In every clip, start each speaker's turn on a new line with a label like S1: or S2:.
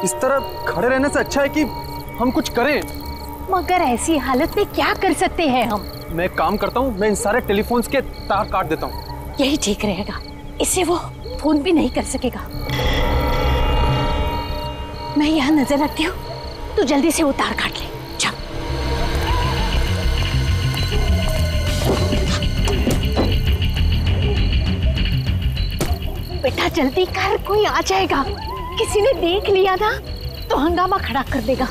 S1: इस तरह खड़े रहने से अच्छा है कि हम कुछ करें।
S2: मगर ऐसी हालत में क्या कर सकते हैं हम?
S1: मैं एक काम करता हूँ, मैं इन सारे टेलीफोन्स के तार काट देता हूँ।
S2: यही ठीक रहेगा, इससे वो फोन भी नहीं कर सकेगा। मैं यहाँ नजर रखती हूँ, तू जल्दी से वो तार काट ले। चल। बेटा जल्दी कर, कोई आ जाएगा। किसी ने देख लिया ना तो हंगामा खड़ा कर देगा।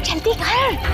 S2: जल्दी कर।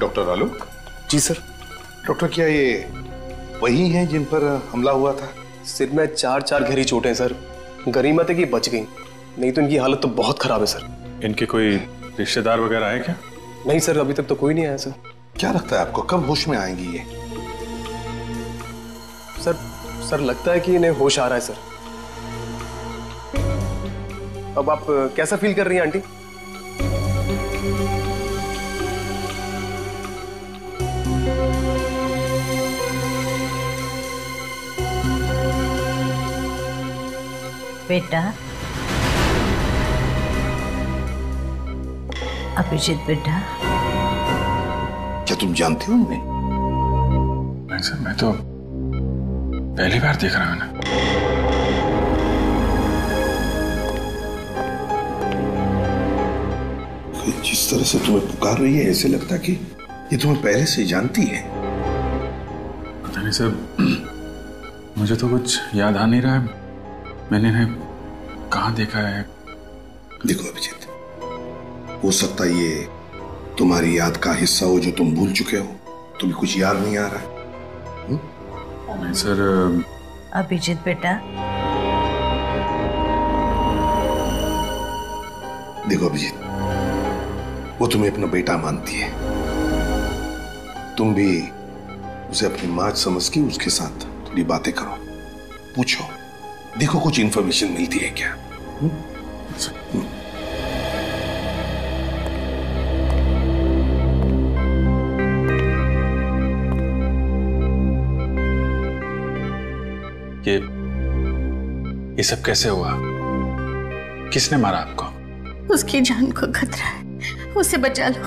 S3: डॉक्टर आलोक।
S4: जी सर।
S3: डॉक्टर, क्या ये वही हैं जिन पर हमला हुआ था?
S4: सिर में 4 गहरी चोटें सर। गनीमत है कि बच गई, नहीं तो इनकी हालत तो बहुत खराब है सर।
S3: इनके कोई रिश्तेदार वगैरह आए क्या?
S4: नहीं सर, अभी तक तो कोई नहीं आया सर।
S3: क्या लगता है आपको कब होश में आएंगी ये?
S4: सर लगता है कि इन्हें होश आ रहा है सर। अब आप कैसा फील कर रही हैं आंटी?
S5: बेटा अभिजीत बेटा,
S3: क्या तुम जानते हो उन्हें?
S6: नहीं सर, मैं तो पहली बार देख रहा हूं ना।
S3: जिस तरह से तुम्हें पुकार रही है ऐसे लगता कि ये तुम्हें पहले से जानती है।
S6: पता नहीं सर, मुझे तो कुछ याद आ नहीं रहा है। मैंने इन्हें कहाँ देखा है?
S3: देखो अभिजीत, हो सकता ये तुम्हारी याद का हिस्सा हो जो तुम भूल चुके हो। तुम्हें कुछ याद नहीं आ रहा है?
S6: नहीं सर।
S5: अभिजीत बेटा,
S3: देखो अभिजीत, वो तुम्हें अपना बेटा मानती है। तुम भी उसे अपनी माँ समझ के उसके साथ थोड़ी बातें करो, पूछो, देखो कुछ इंफॉर्मेशन मिलती है क्या।
S6: ये सब कैसे हुआ? किसने मारा आपको?
S2: उसकी जान को खतरा है, उसे बचा लो।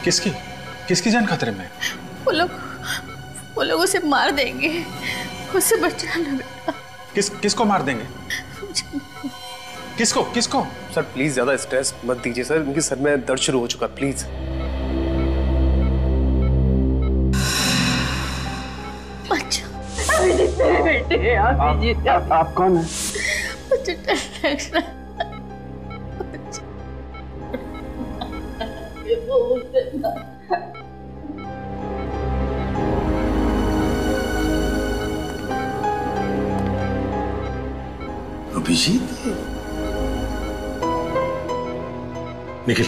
S6: किसकी जान खतरे में?
S2: वो लोग उसे मार देंगे, उसे बचा लो बेटा।
S6: किसको मार देंगे? किसको?
S4: सर प्लीज ज्यादा स्ट्रेस मत दीजिए सर, इनके सर में दर्द शुरू हो चुका, प्लीज।
S2: अभिजीत मेरे बेटे हैं। अभिजीत
S4: आप कौन हैं?
S3: अभिजीत, निखिल,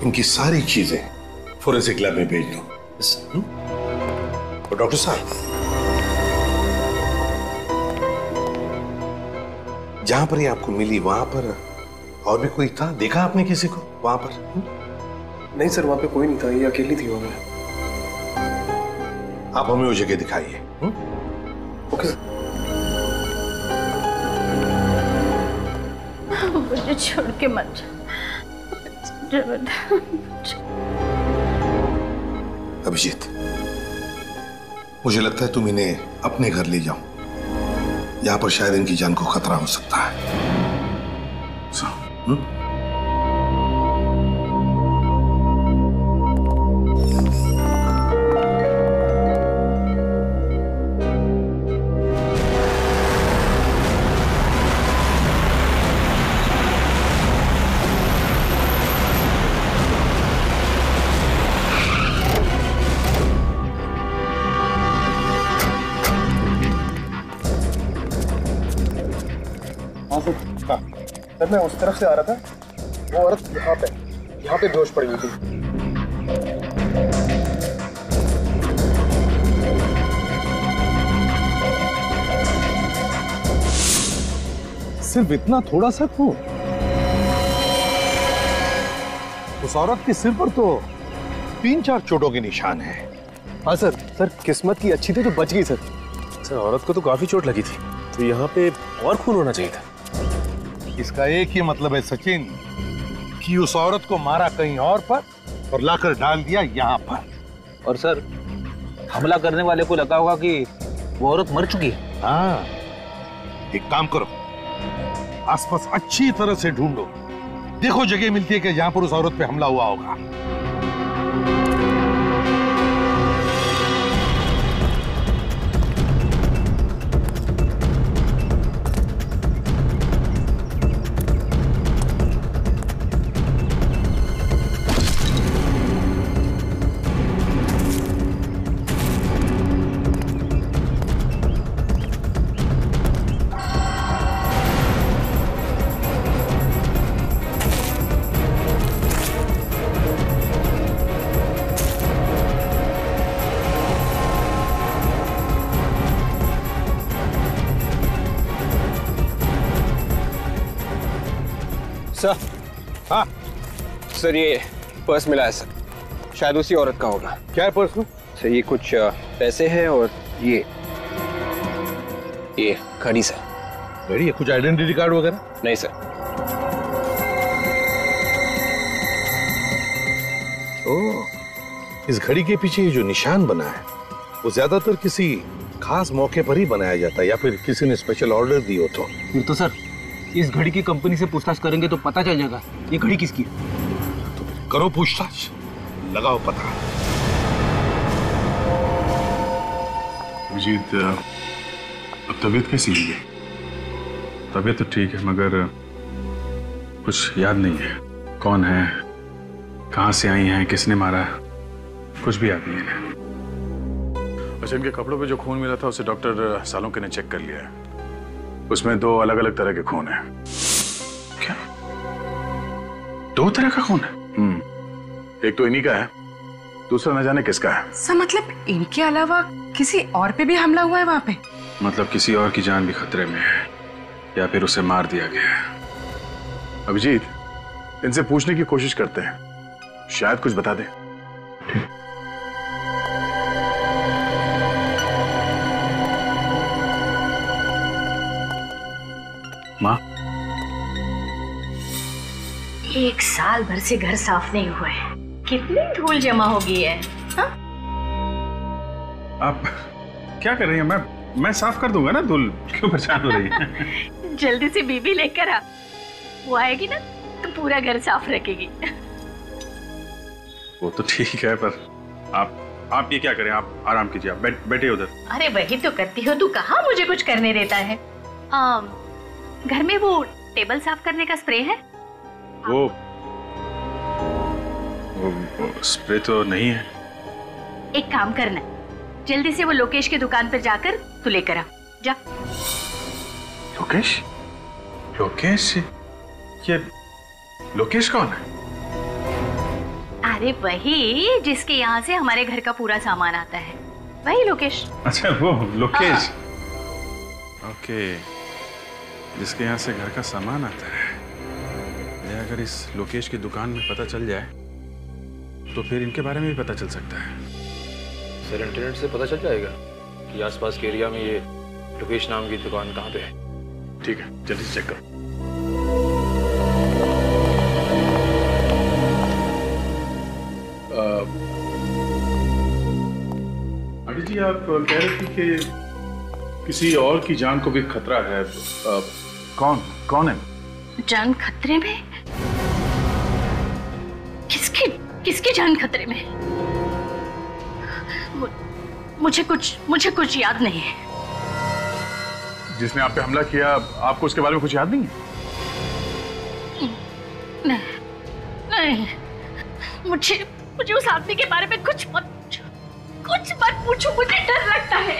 S3: इनकी सारी चीजें फोरेंसिक लैब में भेज दो। और डॉक्टर साहब, जहां पर ये आपको मिली वहां पर और भी कोई था? देखा आपने किसी को वहां पर?
S4: नहीं सर, वहां पे कोई नहीं था, ये अकेली थी वहां पे।
S3: आप हमें वो जगह दिखाइए।
S4: Okay sir.
S2: मुझे छोड़ के मत जा।
S3: अभिजीत, मुझे लगता है तुम इन्हें अपने घर ले जाओ। यहां पर शायद इनकी जान को खतरा हो सकता है।
S4: सर मैं उस तरफ से आ रहा था, वो औरत यहाँ पे बेहोश पड़ी हुई थी।
S3: सिर्फ इतना थोड़ा सा खून? उस औरत के सिर पर तो 3-4 चोटों के निशान हैं।
S4: हाँ सर, किस्मत की अच्छी थी तो बच गई सर।
S7: सर औरत को तो काफी चोट लगी थी, तो यहाँ पे और खून होना चाहिए था।
S3: इसका एक ही मतलब है सचिन, कि उस औरत को मारा कहीं और पर और लाकर डाल दिया यहाँ पर।
S1: और सर, हमला करने वाले को लगा होगा कि वो औरत मर चुकी है।
S3: हाँ, एक काम करो, आसपास अच्छी तरह से ढूंढो, देखो जगह मिलती है कि जहां पर उस औरत पे हमला हुआ होगा।
S1: सर,
S3: हाँ
S1: सर ये पर्स मिला है सर, शायद उसी औरत का होगा।
S3: क्या है पर्स में?
S1: सर ये कुछ पैसे हैं और ये घड़ी सर।
S3: घड़ी है? कुछ आइडेंटिटी कार्ड वगैरह?
S1: नहीं सर।
S3: ओह, इस घड़ी के पीछे ये जो निशान बना है वो ज्यादातर किसी खास मौके पर ही बनाया जाता है, या फिर किसी ने स्पेशल ऑर्डर दी हो तो।
S1: फिर तो सर इस घड़ी की कंपनी से पूछताछ करेंगे तो पता चल जाएगा ये घड़ी किसकी है।
S3: तो फिर करो पूछताछ, लगाओ पता।
S6: अभिजीत, अब तबीयत कैसी है? तबीयत तो ठीक है, मगर कुछ याद नहीं है। कौन है, कहाँ से आई हैं, किसने मारा, कुछ भी याद नहीं है। अच्छा, इनके कपड़ों पे जो खून मिला था उसे डॉक्टर सालोंके ने चेक कर लिया है। उसमें 2 अलग अलग तरह के खून है। क्या? 2 तरह का खून है? एक तो इन्हीं का है, दूसरा न जाने किसका है।
S8: सर मतलब इनके अलावा किसी और पे भी हमला हुआ है वहां पे?
S6: मतलब किसी और की जान भी खतरे में है, या फिर उसे मार दिया गया है। अभिजीत, इनसे पूछने की कोशिश करते हैं, शायद कुछ बता दे। माँ,
S2: 1 साल भर से घर साफ नहीं हुआ है, कितनी धूल जमा हो गई है। हाँ?
S6: आप क्या कर रही हैं? मैं साफ कर दूंगा ना, धूल क्यों परेशान हो रही है?
S2: जल्दी से बीबी लेकर आ, वो आएगी ना तो पूरा घर साफ रखेगी।
S6: वो तो ठीक है, पर आप ये क्या करें, आप आराम कीजिए, आप बैठिए उधर।
S2: अरे वही तो करती हो तू, कहाँ मुझे कुछ करने देता है। घर में वो टेबल साफ करने का स्प्रे है?
S6: वो स्प्रे तो नहीं है।
S2: एक काम करना, जल्दी से वो लोकेश की दुकान पर जाकर तू लेकर आ जा।
S6: लोकेश? लोकेश? ये लोकेश कौन है?
S2: अरे वही जिसके यहाँ से हमारे घर का पूरा सामान आता है, वही लोकेश।
S6: अच्छा वो लोकेश। ओके, जिसके यहाँ से घर का सामान आता है। ये अगर इस लोकेश की दुकान में पता चल जाए तो फिर इनके बारे में भी पता चल सकता है।
S9: सर इंटरनेट से पता चल जाएगा कि आसपास के एरिया में ये लोकेश नाम की दुकान कहाँ पे है।
S6: ठीक है, जल्दी से चेक करो। आंटी जी, आप कह रहे थे कि किसी और की जान को भी खतरा है। कौन है?
S2: जान खतरे में? किसकी जान खतरे में? मुझे कुछ याद नहीं है।
S6: जिसने आप पे हमला किया, आपको उसके बारे में कुछ याद नहीं है? नहीं, मुझे उस आदमी के बारे में कुछ मत पूछो। मुझे डर लगता है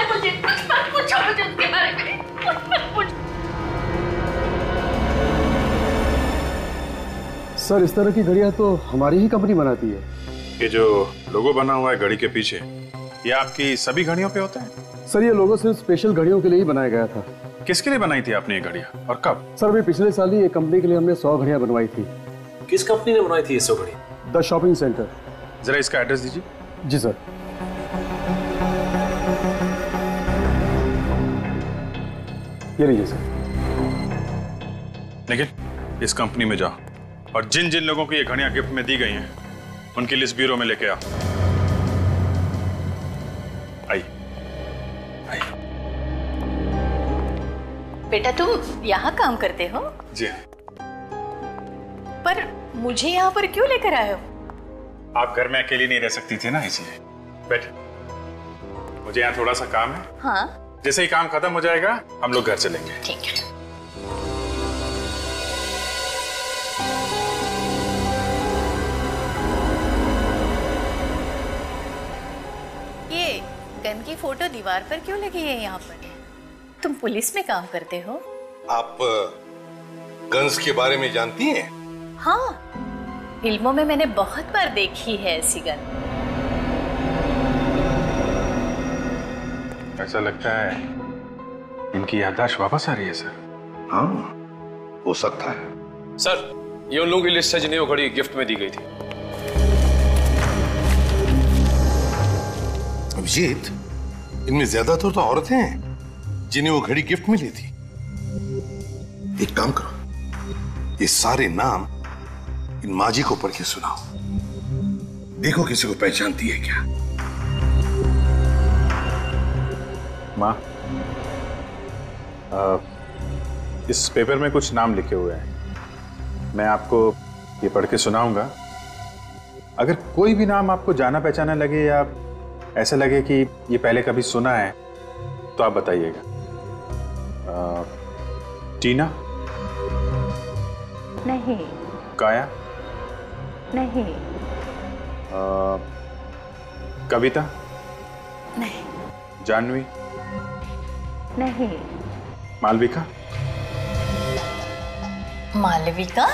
S6: मुझे। कुछ मत पूछो मुझे उसके बारे में, कुछ मत पूछो।
S10: सर, इस तरह की घड़ियां तो हमारी ही कंपनी बनाती है।
S6: ये जो लोगो बना हुआ है घड़ी के पीछे, ये आपकी सभी घड़ियों पे होता है?
S10: सर, ये लोगो सिर्फ स्पेशल घड़ियों के लिए ही बनाया गया था।
S6: किसके लिए बनाई थी आपने ये घड़ियां और कब?
S10: सर, अभी पिछले साल ही एक कंपनी के लिए हमने 100 घड़ियां बनवाई थी।
S7: किस कंपनी ने बनाई थी ये 100 घड़ी?
S10: The shopping centre.
S6: जरा इसका एड्रेस दीजिए।
S10: जी सर। ये लीजिए सर।
S6: लेकिन इस कंपनी में जाओ और जिन जिन लोगों को ये घड़ियां गिफ्ट में दी गई हैं उनकी लिस्ट ब्यूरो में लेके आओ। आइए।
S5: बेटा, तुम यहाँ काम करते हो?
S6: जी हाँ।
S5: पर मुझे यहाँ पर क्यों लेकर आए हो?
S6: आप घर में अकेली नहीं रह सकती थी ना, इसलिए। बैठ, मुझे यहाँ थोड़ा सा काम है।
S5: हाँ,
S6: जैसे ही काम खत्म हो जाएगा हम लोग घर चलेंगे।
S5: ठीक है। ये गन की फोटो दीवार पर क्यों लगी है यहाँ पर? तुम पुलिस में काम करते हो?
S3: आप गन्स के बारे में जानती हैं?
S5: हाँ, फिल्मों में मैंने बहुत बार देखी है ऐसी गन।
S6: ऐसा लगता है इनकी याददाश्त वापस आ रही है सर।
S3: हाँ, हो सकता है।
S9: सर, ये उन लोगों की लिस्ट है जिन्हें वो घड़ी गिफ्ट में दी गई थी।
S3: अभिजीत, इनमें ज्यादातर तो औरतें हैं जिन्हें वो घड़ी गिफ्ट मिली थी। एक काम करो, ये सारे नाम इन माजी को पढ़ के सुनाओ। देखो किसी को पहचानती है क्या।
S6: माँ, इस पेपर में कुछ नाम लिखे हुए हैं, मैं आपको ये पढ़ के सुनाऊंगा। अगर कोई भी नाम आपको जाना पहचाना लगे या ऐसा लगे कि ये पहले कभी सुना है तो आप बताइएगा। टीना?
S2: नहीं।
S6: काया?
S2: नहीं।
S6: कविता?
S2: नहीं।
S6: जानवी?
S2: नहीं।
S6: मालविका?
S5: मालविका?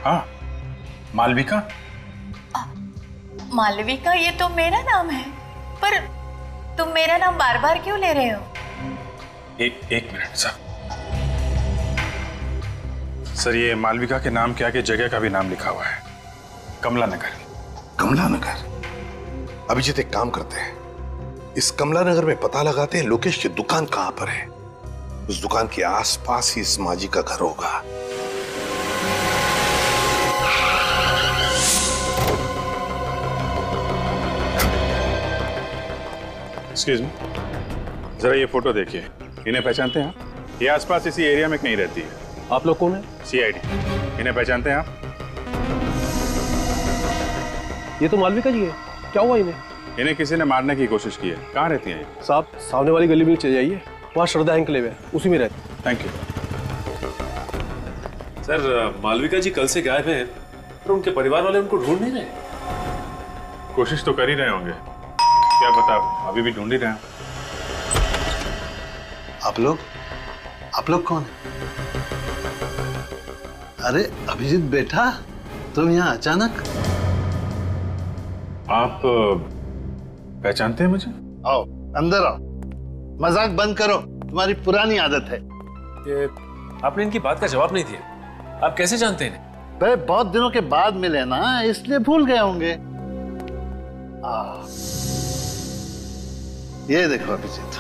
S6: हाँ, मालविका।
S5: मालविका, ये तो मेरा नाम है, पर तुम मेरा नाम बार बार क्यों ले रहे हो?
S6: एक मिनट सर, ये मालविका के नाम के आगे जगह का भी नाम लिखा हुआ है, कमला नगर।
S3: कमला नगर? अभिजीत, एक काम करते हैं, इस कमला नगर में पता लगाते हैं लोकेश की दुकान कहां पर है। उस दुकान के आसपास ही इस माजी का घर होगा।
S6: एक्सक्यूज मी, जरा ये फोटो देखिए। इन्हें पहचानते हैं आप? ये आसपास इसी एरिया में कहीं रहती है।
S10: आप लोग कौन है?
S6: CID। इन्हें पहचानते हैं आप?
S10: ये तो मालविका जी है। क्या हुआ इन्हें?
S6: इन्हें किसी ने मारने की कोशिश की है। कहाँ रहती हैं ये?
S10: साहब, सामने वाली गली में चले जाइए, वहाँ श्रद्धा एंकलेव है, उसी में रहती है।
S6: थैंक यू
S7: सर, मालविका जी कल से गायब हैं, पर उनके परिवार वाले उनको ढूंढ नहीं रहे।
S6: कोशिश तो कर ही रहे होंगे, क्या पता अभी भी ढूंढ ही रहे हैं।
S11: आप लोग कौन है? अरे अभिजीत बेटा, तुम यहाँ अचानक?
S6: आप पहचानते हैं मुझे?
S11: आओ अंदर आओ, मजाक बंद करो, तुम्हारी पुरानी आदत है।
S7: ये आपने इनकी बात का जवाब नहीं दिया। आप कैसे जानते हैं?
S11: भाई बहुत दिनों के बाद मिले ना, इसलिए भूल गए होंगे। ये देखो अभिजीत,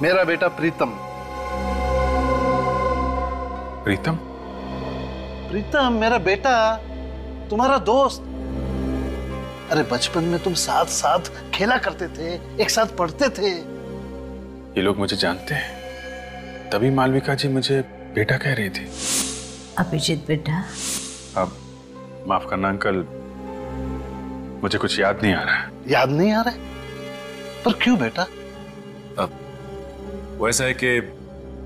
S11: मेरा बेटा प्रीतम।
S6: प्रीतम?
S11: प्रीतम मेरा बेटा, तुम्हारा दोस्त। अरे बचपन में तुम साथ साथ खेला करते थे, एक साथ पढ़ते थे।
S6: ये लोग मुझे जानते हैं, तभी मालविका जी मुझे बेटा कह रही थी।
S5: अभिजीत बेटा,
S6: अब माफ करना अंकल, मुझे कुछ याद नहीं आ रहा है।
S11: याद नहीं आ रहा है? पर क्यों बेटा?
S7: अब वो ऐसा है कि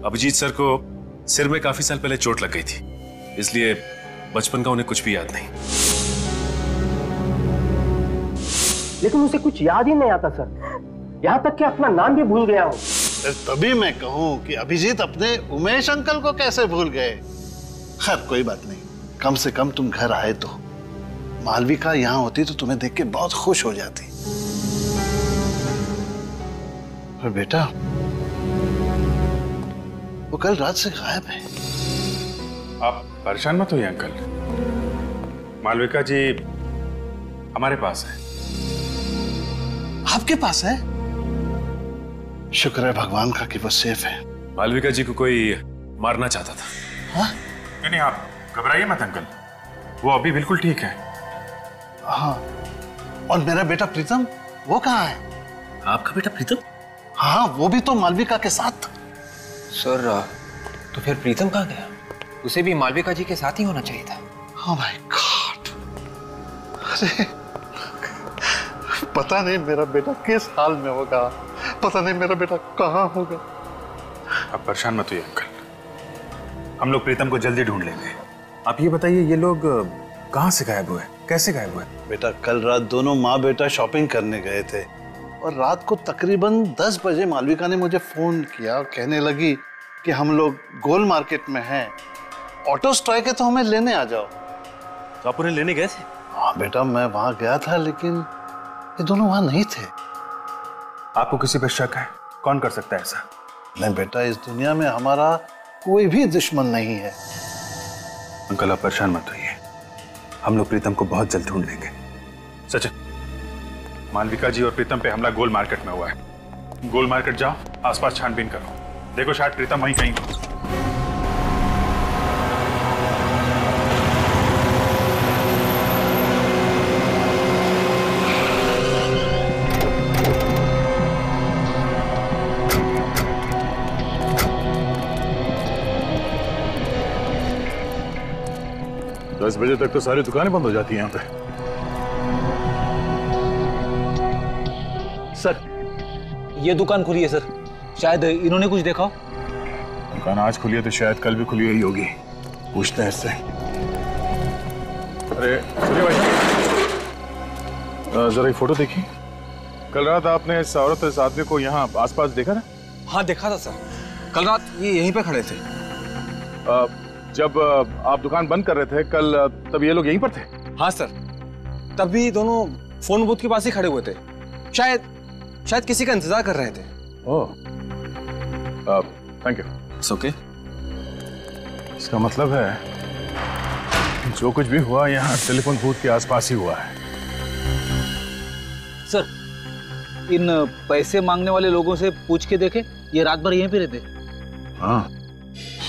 S7: अभिजीत सर को सिर में काफी साल पहले चोट लग गई थी, इसलिए बचपन का उन्हें कुछ भी याद नहीं।
S1: लेकिन उसे कुछ याद ही नहीं आता सर, यहाँ तक कि अपना नाम भी भूल गया हूँ।
S11: तभी मैं कहूँ कि अभिजीत अपने उमेश अंकल को कैसे भूल गए। खैर कोई बात नहीं, कम से कम तुम घर आए तो। मालविका यहाँ होती तो तुम्हें देख के बहुत खुश हो जाती। पर बेटा, वो कल रात से गायब है।
S6: आप परेशान मत होइए अंकल, मालविका जी हमारे पास है।
S11: आपके पास है? शुक्र है भगवान का कि वो सेफ है।
S7: मालविका जी को कोई मारना चाहता था।
S11: हाँ?
S6: नहीं, आप घबराइए मत अंकल, वो अभी बिल्कुल ठीक है।
S11: हाँ, और मेरा बेटा प्रीतम, वो कहाँ है?
S7: आपका बेटा प्रीतम?
S11: हाँ, वो भी तो मालविका के साथ।
S1: सर तो फिर प्रीतम कहाँ गया? उसे भी मालविका जी के साथ ही होना चाहिए था।
S11: Oh my God! अरे पता नहीं मेरा बेटा किस हाल में होगा, पता नहीं मेरा बेटा कहाँ होगा।
S6: आप परेशान मत होइए अंकल, हम लोग प्रीतम को जल्दी ढूंढ लेंगे। आप ये बताइए, ये लोग कहाँ से गायब हुए, कैसे गायब हुए?
S11: बेटा कल रात दोनों माँ बेटा शॉपिंग करने गए थे और रात को तकरीबन 10 बजे मालविका ने मुझे फोन किया और कहने लगी कि हम लोग गोल मार्केट में हैं, ऑटो स्ट्राइक है तो हमें लेने आ जाओ।
S7: तो आप उन्हें लेने गए थे?
S11: हाँ बेटा, मैं वहां गया था, लेकिन ये दोनों वहां नहीं थे।
S6: आपको किसी पर शक है? कौन कर सकता है ऐसा?
S11: नहीं बेटा, इस दुनिया में हमारा कोई भी दुश्मन नहीं है।
S6: अंकल आप परेशान मत होइए, हम लोग प्रीतम को बहुत जल्द ढूंढ लेंगे। सचिन, मालविका जी और प्रीतम पे हमला गोल मार्केट में हुआ है। गोल मार्केट जाओ, आसपास छानबीन करो, देखो शायद प्रीतम वहीं कहीं हो।
S12: दस बजे तक तो सारी दुकानें बंद हो जाती हैं यहाँ पे।
S1: सर ये दुकान खुली है सर, शायद इन्होंने कुछ देखा हो।
S12: दुकान आज खुली है तो शायद कल भी खुली हुई होगी, पूछते हैं इससे। अरे सुनिए भाई, जरा एक फोटो देखिए। कल रात आपने इस औरत इस आदमी को यहाँ आसपास देखा ना?
S1: हाँ देखा था सर, कल रात ये यहीं पे खड़े थे।
S12: जब आप दुकान बंद कर रहे थे कल, तब ये लोग यहीं पर थे?
S1: हाँ सर, तभी दोनों फोन बूथ के पास ही खड़े हुए थे, शायद किसी का इंतजार कर रहे थे।
S12: ओह, थैंक यू।
S1: It's okay.
S12: इसका मतलब है जो कुछ भी हुआ यहाँ टेलीफोन बूथ के आसपास ही हुआ है।
S1: सर इन पैसे मांगने वाले लोगों से पूछ के देखे, ये रात भर यहीं पे रहते।
S12: हाँ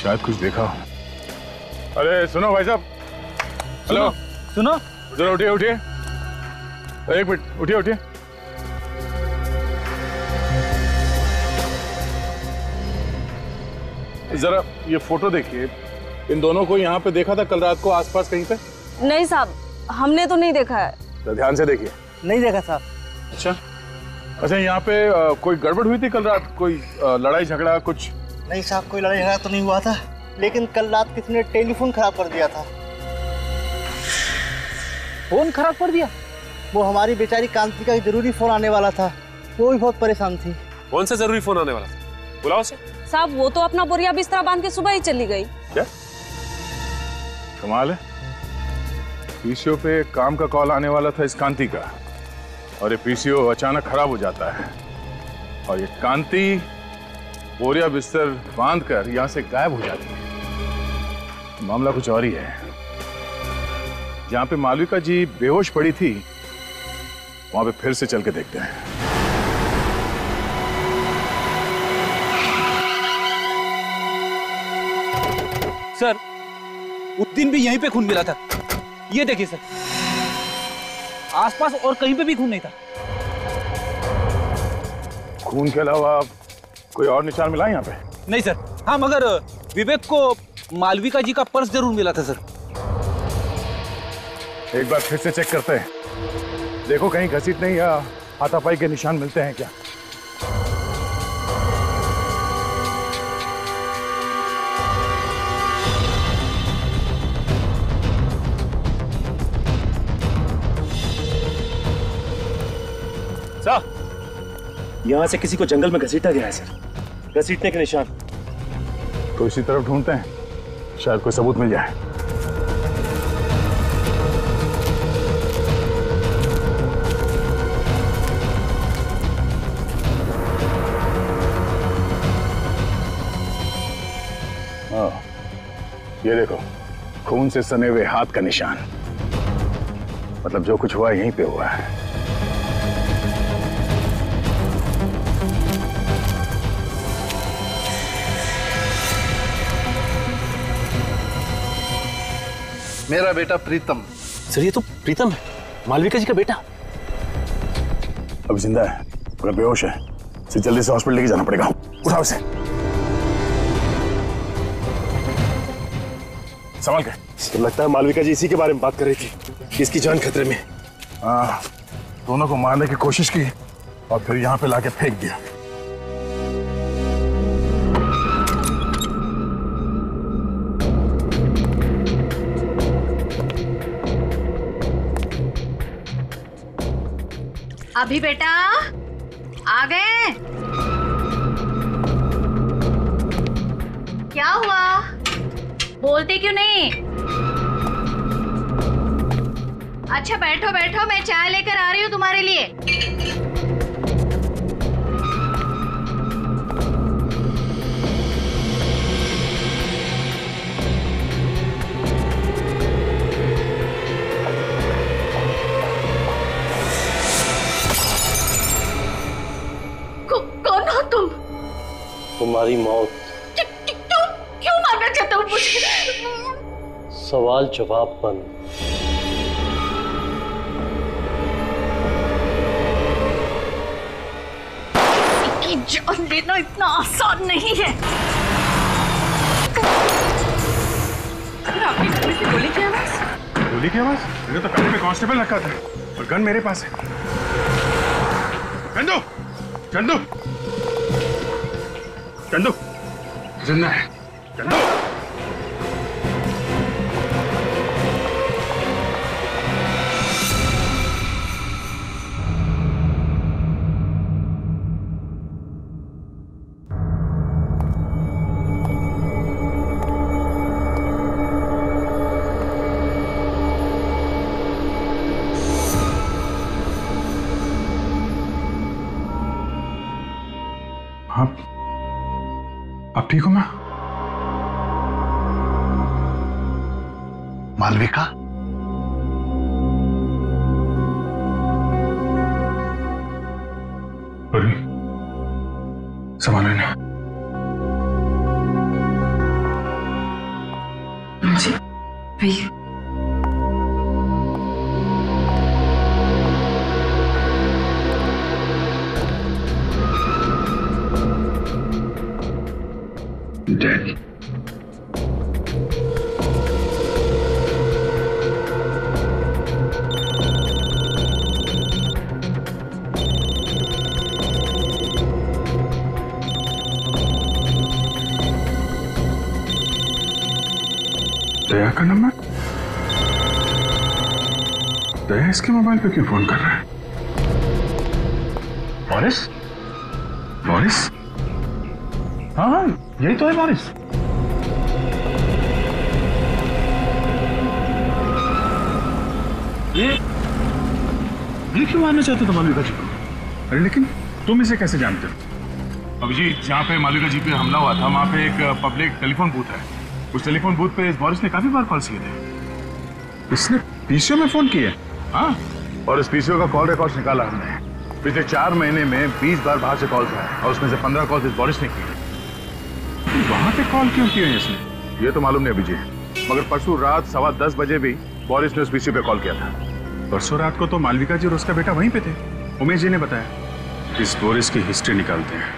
S12: शायद कुछ देखा हो। अरे सुनो भाई साहब, हेलो
S1: सुनो,
S12: जरा उठिए उठिए, एक मिनट उठिए उठिए। जरा ये फोटो देखिए, इन दोनों को यहाँ पे देखा था कल रात को आसपास कहीं पे?
S13: नहीं साहब, हमने तो नहीं देखा है।
S12: तो ध्यान से देखिए।
S1: नहीं देखा साहब।
S12: अच्छा यहाँ पे कोई गड़बड़ हुई थी कल रात? कोई लड़ाई झगड़ा कुछ?
S14: नहीं साहब, कोई लड़ाई झगड़ा तो नहीं हुआ था, लेकिन कल रात किसी ने टेलीफोन खराब कर दिया था।
S1: फोन खराब कर दिया?
S14: वो हमारी बेचारी कांति का जरूरी फोन आने वाला था, वो भी बहुत परेशान थी।
S7: कौन सा जरूरी फोन आने वाला था? बुलाओ उसे।
S13: साहब वो तो अपना बोरिया बिस्तरा बांध के सुबह ही चली गई।
S12: क्या कमाल है, पीसीओ पे काम का कॉल आने वाला था इस कांति का, और ये पीसीओ अचानक खराब हो जाता है और ये कांति बोरिया बिस्तर बांधकर यहां से गायब हो जाती है। मामला कुछ और ही है। जहां पे मालविका जी बेहोश पड़ी थी वहां पे फिर से चल के देखते हैं।
S15: सर, उस दिन भी यहीं पे खून मिला था। ये देखिए सर, आसपास और कहीं पे भी खून नहीं था।
S12: खून के अलावा कोई और निशान मिला यहाँ पे?
S15: नहीं सर। हाँ, मगर विवेक को मालविका जी का पर्स जरूर मिला था सर।
S12: एक बार फिर से चेक करते हैं, देखो कहीं घसीटने या हाथापाई के निशान मिलते हैं क्या।
S7: यहाँ से किसी को जंगल में घसीटा गया है सर, घसीटने के निशान।
S12: तो इसी तरफ ढूंढते हैं, शायद कोई सबूत मिल जाए। हाँ, ये देखो, खून से सने हुए हाथ का निशान। मतलब जो कुछ हुआ यहीं पे हुआ है।
S11: मेरा बेटा प्रीतम।
S4: सर ये तो प्रीतम है, मालविका जी का बेटा।
S12: अभी जिंदा है मगर बेहोश है, इसे जल्दी से हॉस्पिटल लेके जाना पड़ेगा। उठाओ इसे, संभाल के।
S7: तो लगता है मालविका जी इसी के बारे में बात कर रही थी कि इसकी जान खतरे में।
S12: हाँ, दोनों को मारने की कोशिश की और फिर यहाँ पे लाके फेंक दिया।
S2: अभी बेटा आ गए? क्या हुआ, बोलते क्यों नहीं? अच्छा बैठो बैठो, मैं चाय लेकर आ रही हूँ तुम्हारे लिए। कौन हो तुम?
S14: तुम्हारी मौत।
S2: क्यों मारना चाहते हो मुझे?
S14: सवाल जवाब बंद।
S2: जान लेना इतना आसान नहीं है। आपके घर में से गोली की आवाज?
S12: गोली की आवाज? मैंने तो कमरे में कांस्टेबल रखा था और गन मेरे पास है। चंदू, चंदू, चंदू, जिंदा है। चंदू, आप ठीक हो मां?
S11: मालविका?
S12: अरे संभालो ना।
S8: जी भैया,
S12: Dead. दया का नंबर? दया इसके मोबाइल पे क्यों फोन कर रहा है? मॉरिस? मॉरिस? हाँ, यही तो है मॉरिस। ये क्यों मारना चाहते थे मालविका जी को? अरे लेकिन तुम इसे कैसे जानते हो? अभिजीत, जहाँ पे मालविका जी पे हमला हुआ था वहाँ पे एक पब्लिक टेलीफोन बूथ है। उस टेलीफोन बूथ पे बोरिस ने काफी बार कॉल किए थे। इसने पीसीओ में फोन किए? हाँ, और इस पीसीओ का कॉल रिकॉर्ड निकाला हमने। पिछले 4 महीने में 20 बार बाहर से कॉल था और उसमें से 15 कॉल इस बोरिस ने किए। वहां पे कॉल क्यों किए इसने, ये तो मालूम नहीं अभिजीत। मगर परसों रात 10:15 बजे भी बोरिस ने उस पीसीओ पे कॉल किया था। परसों रात को तो मालविका जी और उसका बेटा वहीं पे थे। उमेश जी ने बताया।
S6: इस बोरिस की हिस्ट्री निकालते हैं।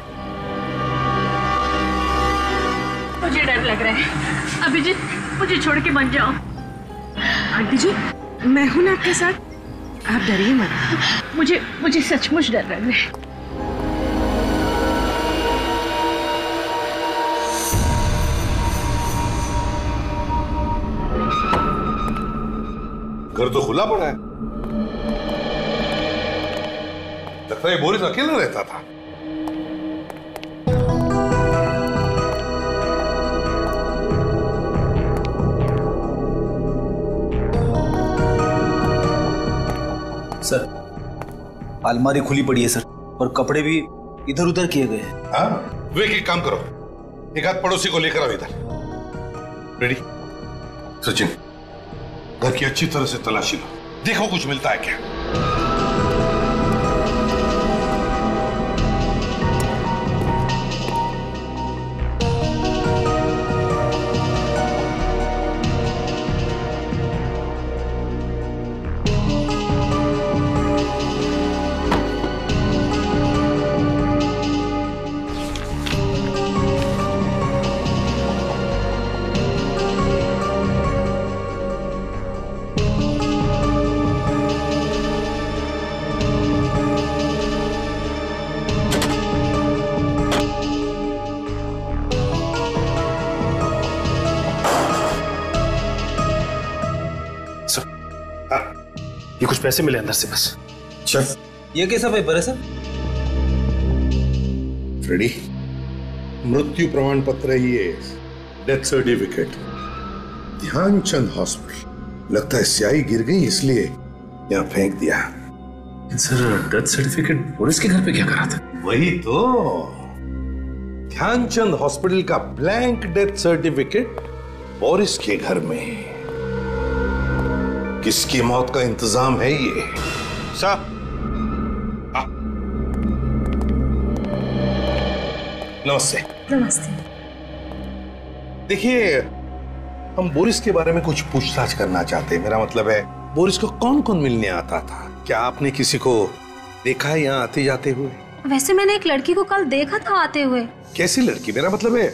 S2: मुझे डर लग रहा है। अभिजीत, मुझे छोड़ के मत जाओ।
S8: आंटी जी, मैं हूं ना आपके साथ, आप डरिए मत।
S2: मुझे सचमुच डर लग रहा है।
S3: घर तो खुला पड़ा है, लगता है बोरिस अकेला रहता था।
S15: सर, अलमारी खुली पड़ी है सर, और कपड़े भी इधर उधर किए गए हैं।
S3: हाँ, विवेक एक काम करो, एक आध पड़ोसी को लेकर आओ इधर। रेडी? सचिन, घर की अच्छी तरह से तलाशी लो, देखो कुछ मिलता है क्या।
S4: ये कुछ पैसे मिले अंदर से बस।
S15: अच्छा, ये कैसा पेपर है सर?
S3: रेडी? मृत्यु प्रमाण पत्र है ये, डेथ सर्टिफिकेट, ध्यानचंद हॉस्पिटल। लगता है स्याही गिर गई इसलिए यहाँ फेंक दिया।
S7: सर, डेथ सर्टिफिकेट बोरिस के घर पे क्या करा था?
S3: वही तो, ध्यानचंद हॉस्पिटल का ब्लैंक डेथ सर्टिफिकेट बोरिस के घर में। किसकी मौत का इंतजाम है ये? साहब, नमस्ते।
S13: नमस्ते।
S3: देखिए, हम बोरिस के बारे में कुछ पूछताछ करना चाहते हैं। मेरा मतलब है, बोरिस को कौन कौन मिलने आता था? क्या आपने किसी को देखा है यहाँ आते जाते हुए?
S13: वैसे मैंने एक लड़की को कल देखा था आते हुए।
S3: कैसी लड़की? मेरा मतलब है,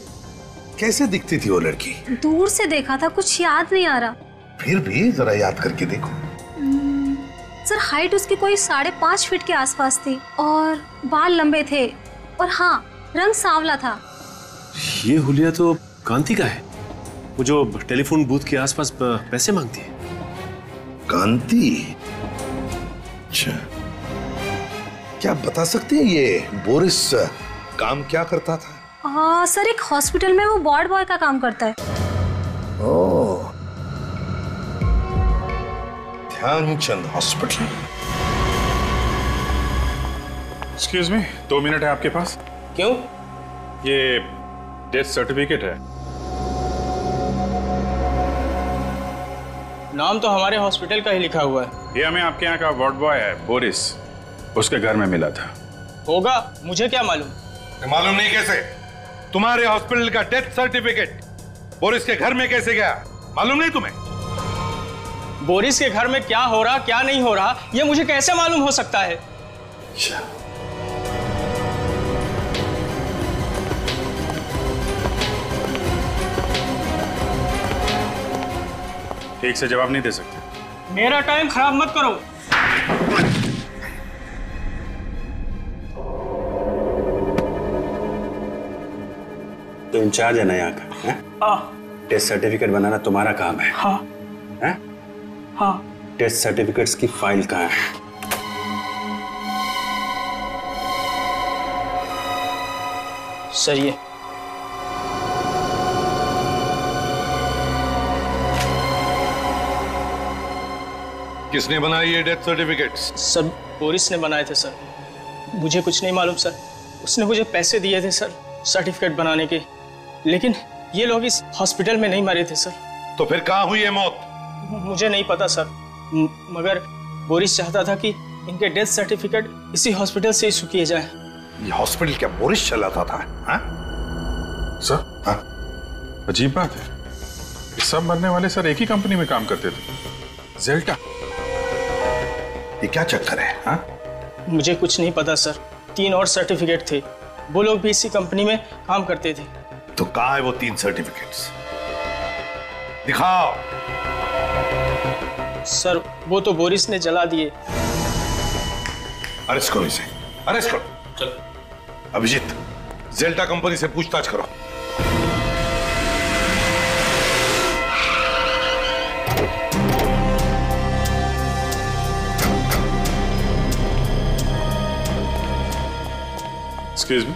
S3: कैसे दिखती थी वो लड़की?
S13: दूर से देखा था, कुछ याद नहीं आ रहा।
S3: फिर भी जरा याद करके देखो।
S13: सर, हाइट उसकी कोई 5.5 फीट के आसपास थी और बाल लंबे थे, और हाँ, रंग सांवला था।
S7: ये हुलिया तो कांति का है, वो जो टेलीफोन बूथ के आसपास पैसे मांगती है।
S3: कांति? अच्छा, क्या आप बता सकते हैं ये बोरिस काम क्या करता था?
S13: सर, एक हॉस्पिटल में वो वार्ड बॉय का काम करता है।
S3: Oh, Dhyanchand hospital.
S6: Excuse me, 2 minute है आपके पास?
S4: क्यों?
S6: ये डेथ सर्टिफिकेट है।
S15: नाम तो हमारे हॉस्पिटल का ही लिखा हुआ है।
S6: ये हमें आपके यहाँ का वार्ड बॉय है बोरिस, उसके घर में मिला था।
S15: होगा, मुझे क्या मालूम?
S3: मालूम नहीं कैसे? तुम्हारे हॉस्पिटल का डेथ सर्टिफिकेट बोरिस के घर में कैसे गया? मालूम नहीं तुम्हें?
S15: बोरिस के घर में क्या हो रहा क्या नहीं हो रहा, ये मुझे कैसे मालूम हो सकता है?
S6: ठीक से जवाब नहीं दे सकते।
S15: मेरा टाइम खराब मत करो।
S16: तो इंचार्ज है ना यहाँ का?
S15: हाँ।
S16: टेस्ट सर्टिफिकेट बनाना तुम्हारा काम है?
S15: हाँ।
S16: है?
S15: हाँ।
S16: टेस्ट सर्टिफिकेट्स की फाइल कहाँ है?
S15: सर, ये
S3: किसने बनाई ये डेथ सर्टिफिकेट्स?
S17: सर बोरिस ने बनाए थे सर। मुझे कुछ नहीं मालूम सर। उसने मुझे पैसे दिए थे सर सर्टिफिकेट बनाने के, लेकिन ये लोग इस हॉस्पिटल में नहीं मरे थे सर।
S3: तो फिर कहाँ हुई है मौत?
S17: मुझे नहीं पता सर, मगर बोरिस चाहता था कि इनके डेथ सर्टिफिकेट इसी हॉस्पिटल से इशू किए जाए।
S3: ये हॉस्पिटल क्या बोरिस चलाता था? हाँ?
S6: सर, हाँ? अजीब बात है, सब मरने वाले सर एक ही कंपनी में काम करते थे, जेल्टा।
S3: ये क्या चक्कर है? हाँ?
S17: मुझे कुछ नहीं पता सर। 3 और सर्टिफिकेट थे, वो लोग भी इसी कंपनी में काम करते थे।
S3: तो कहाँ है वो 3 सर्टिफिकेट्स? दिखाओ।
S17: सर वो तो बोरिस ने जला दिए।
S3: अरेस्ट करो इसे, अरेस्ट करो। चल अभिजीत, जेल्टा कंपनी से पूछताछ करो।
S6: Excuse me.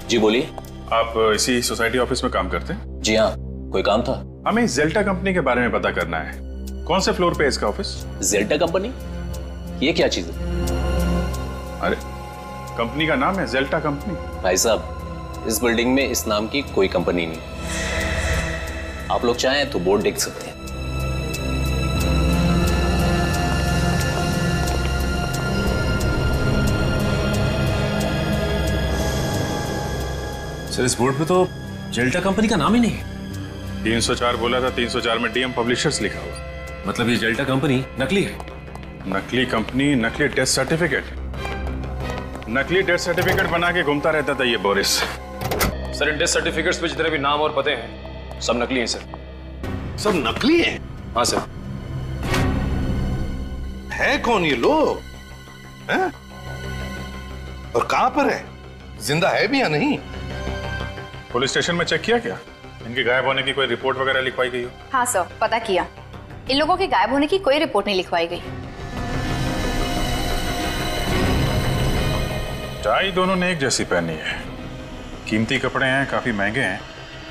S18: जी बोलिए।
S6: आप इसी सोसाइटी ऑफिस में काम करते हैं?
S18: जी हाँ, कोई काम था?
S6: हमें जेल्टा कंपनी के बारे में पता करना है। कौन से फ्लोर पे है इसका ऑफिस?
S18: जेल्टा कंपनी? ये क्या चीज है?
S6: अरे कंपनी का नाम है जेल्टा कंपनी।
S18: भाई साहब, इस बिल्डिंग में इस नाम की कोई कंपनी नहीं। आप लोग चाहें तो बोर्ड देख सकते हैं।
S7: सर इस बोर्ड पे तो जेल्टा कंपनी का नाम ही नहीं है।
S6: 304 बोला था, 304 में डीएम पब्लिशर्स लिखा हुआ।
S7: मतलब ये जेल्टा कंपनी नकली है?
S6: नकली कंपनी, नकली डेथ सर्टिफिकेट। नकली डेथ सर्टिफिकेट बना के घूमता रहता था ये Boris.
S9: Sir in death certificates पे जितने भी नाम और पते हैं सब नकली हैं सर।
S3: सब नकली हैं?
S9: हाँ सर।
S3: है कौन ये लोग? हैं? और कहां पर है? जिंदा है भी या नहीं?
S6: पुलिस स्टेशन में चेक किया क्या? इनके गायब होने की कोई रिपोर्ट वगैरह लिखवाई गई हो?
S19: हाँ सर, पता किया। इन लोगों के गायब होने की कोई रिपोर्ट नहीं लिखवाई गई।
S6: टाई दोनों ने एक जैसी पहनी है, कीमती कपड़े हैं, काफी महंगे हैं,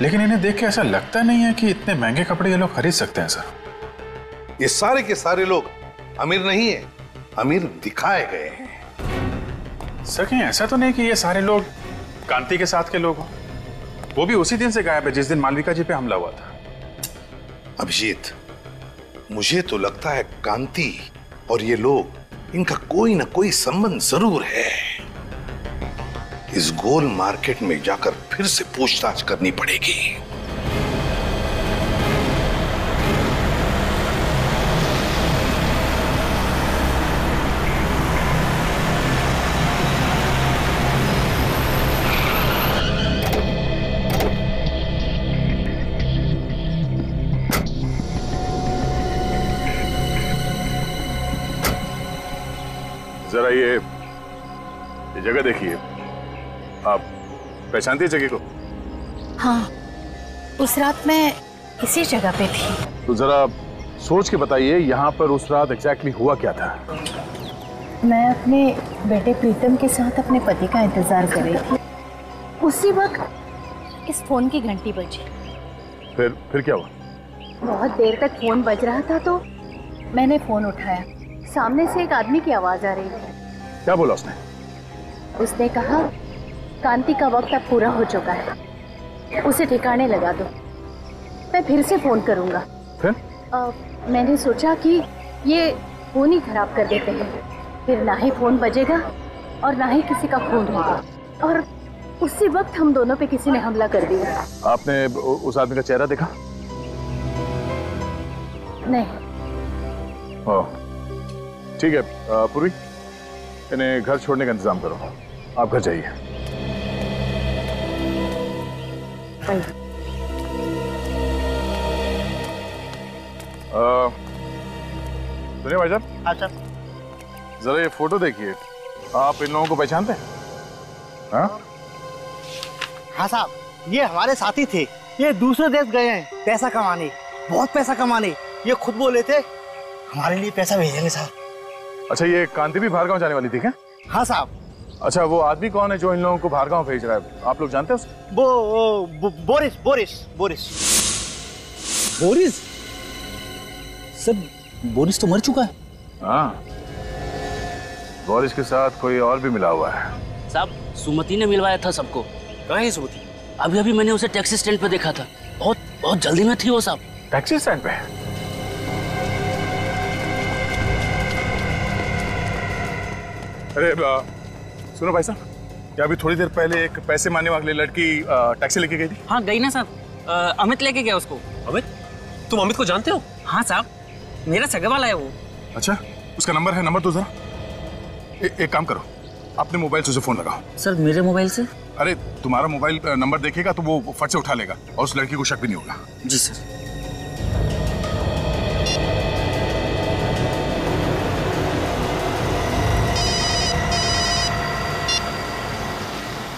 S6: लेकिन इन्हें देख के ऐसा लगता नहीं है कि इतने महंगे कपड़े ये लोग खरीद सकते हैं सर।
S3: ये सारे के सारे लोग अमीर नहीं है, अमीर दिखाए गए हैं।
S6: सर कहीं ऐसा तो नहीं कि ये सारे लोग कांति के साथ के लोग हों? वो भी उसी दिन से गायब है जिस दिन मालविका जी पे हमला हुआ था।
S3: अभिजीत, मुझे तो लगता है कांति और ये लोग, इनका कोई ना कोई संबंध जरूर है। इस गोल मार्केट में जाकर फिर से पूछताछ करनी पड़ेगी।
S6: जरा ये जगह देखिए, आप पहचानती है जगह को?
S5: हाँ, उस रात मैं इसी जगह पे थी।
S6: तो जरा सोच के बताइए यहाँ पर उस रात एग्जैक्टली हुआ क्या था?
S5: मैं अपने बेटे प्रीतम के साथ अपने पति का इंतजार कर रही थी। उसी वक्त इस फोन की घंटी बजी।
S6: फिर क्या हुआ?
S5: बहुत देर तक फोन बज रहा था तो मैंने फोन उठाया। सामने से एक आदमी की आवाज आ रही थी।
S6: क्या बोला उसने?
S5: उसने कहा, कांति का वक्त अब पूरा हो चुका है, उसे ठिकाने लगा दो, मैं फिर से फोन करूंगा।
S6: फिर?
S5: मैंने सोचा कि ये फोन ही खराब कर देते हैं, फिर ना ही फोन बजेगा और ना ही किसी का खून होगा। और उसी वक्त हम दोनों पे किसी ने हमला कर दिया।
S6: आपने उस आदमी का चेहरा देखा?
S5: नहीं।
S6: ठीक है पूर्वी, इन्हें घर छोड़ने का इंतजाम करो। आप घर जाइए। सुनिए भाई साहब।
S14: हाँ सर।
S6: जरा ये फोटो देखिए, आप इन लोगों को पहचानते हैं? हाँ?
S14: हाँ साहब, ये हमारे साथी थे। ये दूसरे देश गए हैं पैसा कमाने, बहुत पैसा कमाने। ये खुद बोले थे हमारे लिए पैसा भेजेंगे साहब।
S6: अच्छा, ये कांति भी भार्गांव जाने वाली थी क्या?
S14: हाँ साहब।
S6: अच्छा, वो आदमी कौन है जो इन लोगों को भार्गांव भेज रहा है? आप लोग जानते हैं उसको?
S14: वो Boris Boris Boris
S15: Boris? Sir Boris तो मर चुका है।
S12: हाँ, बोरिस के साथ कोई और भी मिला हुआ है।
S20: साहब सुमति ने मिलवाया था सबको।
S7: कहाँ है सुमति?
S20: अभी अभी मैंने उसे टैक्सी स्टैंड पे देखा था। बहुत जल्दी में थी वो साहब।
S12: टैक्सी स्टैंड पे? अरे सुनो भाई साहब, क्या अभी थोड़ी देर पहले एक पैसे मांगने वाली लड़की टैक्सी लेके गई थी?
S20: हाँ गई ना साहब, अमित लेके गया उसको।
S7: अमित? तुम अमित को जानते हो?
S20: हाँ साहब, मेरा सगा वाला है वो।
S12: अच्छा, उसका नंबर है? नंबर दो जरा। एक काम करो, अपने मोबाइल से उसे फोन लगाओ।
S20: सर मेरे मोबाइल से?
S12: अरे तुम्हारा मोबाइल नंबर देखेगा तो वो फट से उठा लेगा और उस लड़की को शक भी नहीं होगा।
S20: जी सर।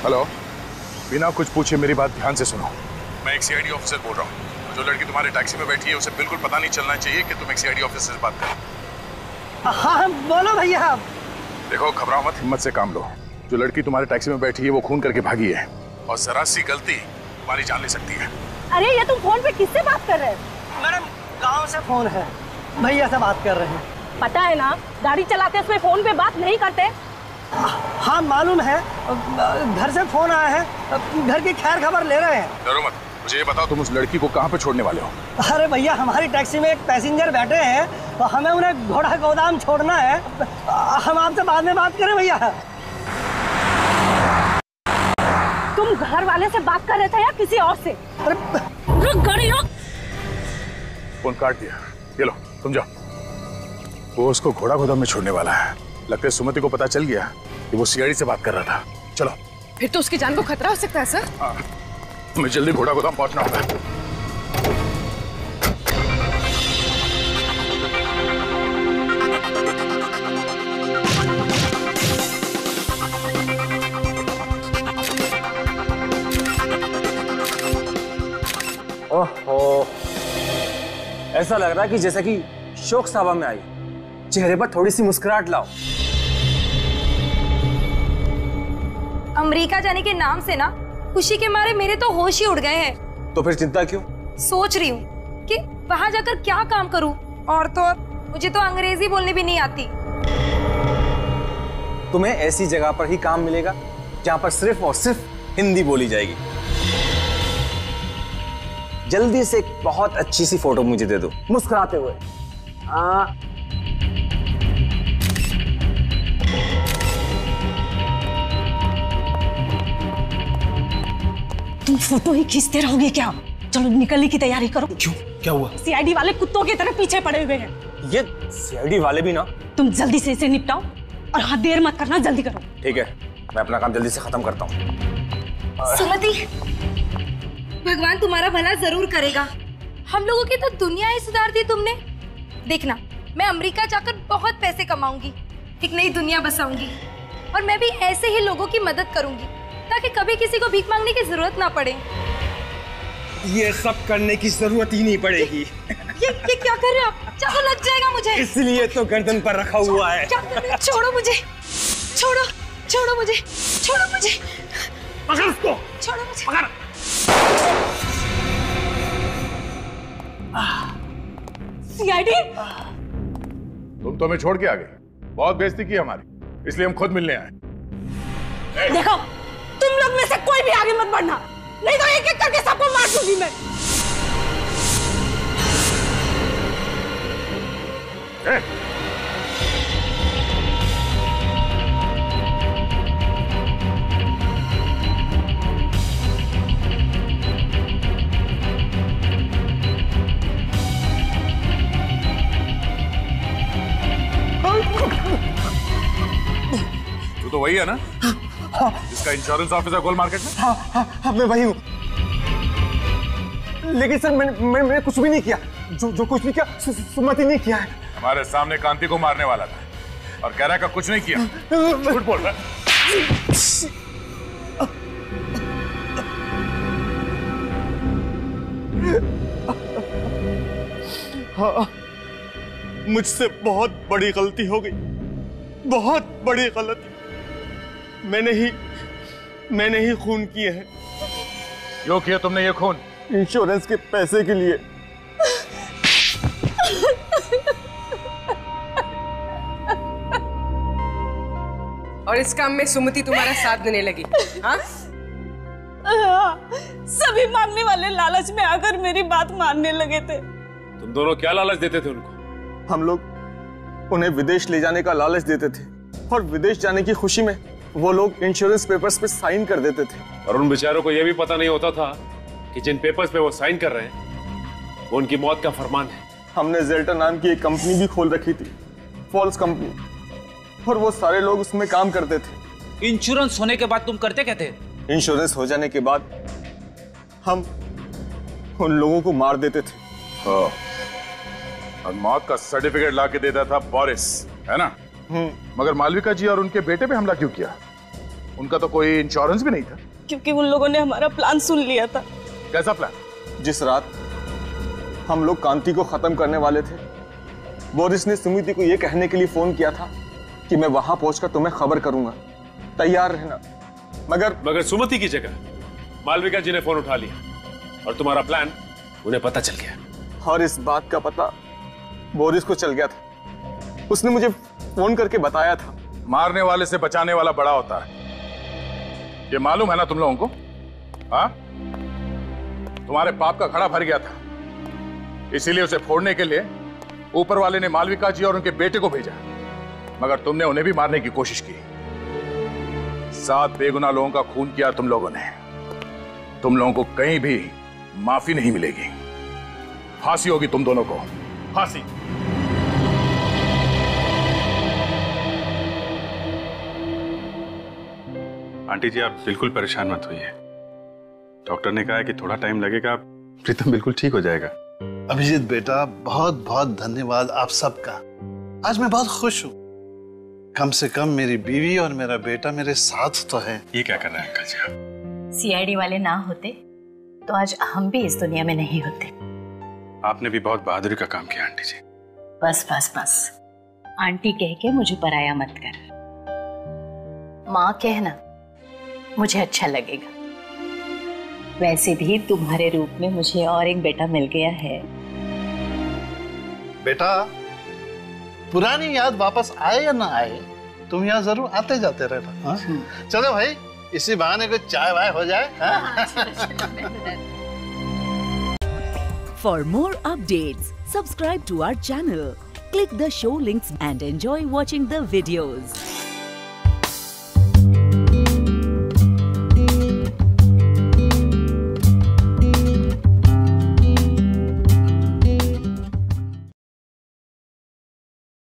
S12: हेलो, बिना कुछ पूछे मेरी बात ध्यान से सुनो। मैं एक सीआईडी ऑफिसर बोल रहा हूँ। जो लड़की तुम्हारे टैक्सी में बैठी है उसे बिल्कुल पता नहीं चलना चाहिए कि तुम एक सीआईडी ऑफिसर से बात कर रहे हो।
S14: हाँ बोलो भैया।
S12: देखो घबराओ मत, हिम्मत से काम लो। जो लड़की तुम्हारे टैक्सी में बैठी है वो खून करके भागी है और जरा सी गलती तुम्हारी जान ले सकती है।
S5: अरे ये तुम फोन पे किससे बात कर रहे हो?
S14: मैडम गांव से फोन है, भैया से बात कर रहे हैं।
S5: पता है ना, गाड़ी चलाते समय फोन पे बात नहीं करते।
S14: हाँ मालूम है, घर से फोन आया है, घर की खैर खबर ले रहे हैं।
S12: डरो मत, मुझे ये बताओ तुम उस लड़की को कहाँ पे छोड़ने वाले हो?
S14: अरे भैया हमारी टैक्सी में एक पैसेंजर बैठे हैं तो हमें उन्हें घोड़ा गोदाम छोड़ना है। हम आपसे बाद में बात करें भैया।
S5: तुम घर वाले से बात कर रहे थे या किसी और से? रुक गाड़ी रुक।
S12: फोन काट दिया। ये लो तुम जाओ। वो उसको घोड़ा गोदाम में छोड़ने वाला है। लगता है सुमति को पता चल गया कि वो सीआईडी से बात कर रहा था। चलो।
S8: फिर तो उसकी जान को खतरा हो सकता है सर।
S12: हाँ, मैं जल्दी घोड़ा गोदाम पहुंचना होगा।
S1: ओहो, ऐसा लग रहा है कि जैसा कि शोक सभा में आई। चेहरे पर थोड़ी सी मुस्कुराहट लाओ।
S19: अमेरिका जाने के नाम से ना खुशी के मारे मेरे तो होश ही उड़ गए हैं।
S1: तो फिर चिंता क्यों?
S19: सोच रही हूँ कि वहां जाकर क्या काम करूँ, और तो और मुझे तो अंग्रेजी बोलनी भी नहीं आती।
S1: तुम्हें ऐसी जगह पर ही काम मिलेगा जहां पर सिर्फ और सिर्फ हिंदी बोली जाएगी। जल्दी से एक बहुत अच्छी सी फोटो मुझे दे दो, मुस्कुराते हुए।
S5: तुम फोटो ही खींचते रहोगे क्या? चलो निकलने की तैयारी करो।
S1: क्यों, क्या हुआ?
S5: सीआईडी वाले कुत्तों की तरह पीछे पड़े हुए हैं।
S1: ये सीआईडी वाले भी ना।
S5: तुम जल्दी से इसे निपटाओ और हाँ देर मत करना, जल्दी करो।
S1: ठीक है, मैं अपना काम जल्दी से खत्म करता हूँ।
S19: सुमति, भगवान तुम्हारा भला जरूर करेगा। हम लोगों की तो दुनिया ही सुधार दी तुमने। देखना, मैं अमेरिका जाकर बहुत पैसे कमाऊंगी, एक नई दुनिया बसाऊंगी, और मैं भी ऐसे ही लोगों की मदद करूंगी ताकि कभी किसी को भीख मांगने की जरूरत ना पड़े।
S1: ये सब करने की जरूरत ही नहीं पड़ेगी।
S19: ये क्या कर रहे हो आप? चाकू लग जाएगा मुझे।
S1: इसलिए तो गर्दन पर रखा हुआ है।
S19: क्या कर रहे हो? छोड़ो मुझे, छोड़ो, छोड़ो मुझे, छोड़ो मुझे,
S1: पकड़ उसको,
S19: छोड़ो मुझे,
S1: पकड़।
S5: सीआईडी,
S12: तुम तो हमें छोड़ के आ गई। बहुत बेइज्जती की हमारी, इसलिए हम खुद मिलने आए।
S5: देखो तुम लोग में से कोई भी आगे मत बढ़ना, नहीं तो एक एक करके सबको मार दूंगी मैं।
S12: तू तो वही है ना? जिसका इंश्योरेंस ऑफिसर गोल मार्केट में?
S1: हाँ, मैं वही हूँ। लेकिन सर मैंने कुछ भी नहीं किया। जो कुछ भी किया सुमति ने किया है।
S12: हमारे सामने कांति को मारने वाला था और कह रहा है कि कुछ नहीं किया। झूठ बोल रहा है।
S1: हाँ, मुझसे बहुत बड़ी गलती हो गई, बहुत बड़ी गलती। मैंने ही खून किए हैं।
S12: क्यों किया तुमने ये खून?
S1: इंश्योरेंस के पैसे के लिए।
S8: और इस काम में सुमति तुम्हारा साथ देने लगी। हाँ?
S21: सभी मांगने वाले लालच में आकर मेरी बात मानने लगे थे।
S7: तुम दोनों क्या लालच देते थे उनको?
S1: हम लोग उन्हें विदेश ले जाने का लालच देते थे और विदेश जाने की खुशी में वो लोग इंश्योरेंस पेपर्स पे साइन कर देते थे।
S7: और उन बेचारों को यह भी पता नहीं होता था कि जिन पेपर्स पे वो साइन कर रहे हैं वो उनकी मौत का फरमान है।
S1: हमने जेल्टर नाम की एक कंपनी भी खोल रखी थी, फॉल्स कंपनी, और वो सारे लोग उसमें काम करते थे।
S15: इंश्योरेंस होने के बाद तुम करते क्या थे?
S1: इंश्योरेंस हो जाने के बाद हम उन लोगों को मार देते थे।
S12: और मौत का सर्टिफिकेट ला के देता था बोरिस, है ना? मगर मालविका जी और उनके बेटे पे हमला क्यों किया? उनका तो कोई इंश्योरेंस भी नहीं था।
S21: क्योंकि उन लोगों ने हमारा प्लान सुन लिया था।
S12: कैसा प्लान?
S1: जिस रात हम लोग कांति को खत्म करने वाले थे, बोरिस ने सुमिति को यह कहने के लिए फोन किया था कि मैं वहां पहुंचकर तुम्हें खबर करूंगा, तैयार रहना।
S7: मगर सुमति की जगह मालविका जी ने फोन उठा लिया और तुम्हारा प्लान उन्हें पता चल गया।
S1: और इस बात का पता बोरिस को चल गया था। उसने मुझे फोन करके बताया था।
S12: मारने वाले से बचाने वाला बड़ा होता है, ये मालूम है ना तुम लोगों को? हाँ, तुम्हारे पाप का घड़ा भर गया था, इसीलिए उसे फोड़ने के लिए ऊपर वाले ने मालविका जी और उनके बेटे को भेजा, मगर तुमने उन्हें भी मारने की कोशिश की। 7 बेगुनाह लोगों का खून किया तुम लोगों ने। तुम लोगों को कहीं भी माफी नहीं मिलेगी। फांसी होगी तुम दोनों को, फांसी।
S6: आंटी जी, आप बिल्कुल परेशान मत होइए। डॉक्टर ने कहा है कि थोड़ा टाइम लगेगा, प्रीतम बिल्कुल ठीक हो जाएगा।
S11: अभिजीत बेटा, बहुत बहुत धन्यवाद आप सबका। आज मैं बहुत खुश हूँ। कम से कम मेरी बीवी और मेरा बेटा मेरे साथ तो है।
S6: ये क्या कर रहे हैं अंकल जी आप?
S2: सीआईडी वाले ना होते तो आज हम भी इस दुनिया में नहीं होते।
S6: आपने भी बहुत बहादुरी का काम किया आंटी जी।
S2: बस बस बस, आंटी कह के मुझे पराया मत कर। माँ कहना मुझे अच्छा लगेगा। वैसे भी तुम्हारे रूप में मुझे और एक बेटा मिल गया है।
S11: बेटा, पुरानी याद वापस आए या ना आए, तुम यहाँ जरूर आते जाते रहना। चलो भाई, इसी बहाने कुछ चाय वाय हो जाए।
S22: For more updates, subscribe to our channel, click the show links and enjoy watching the videos.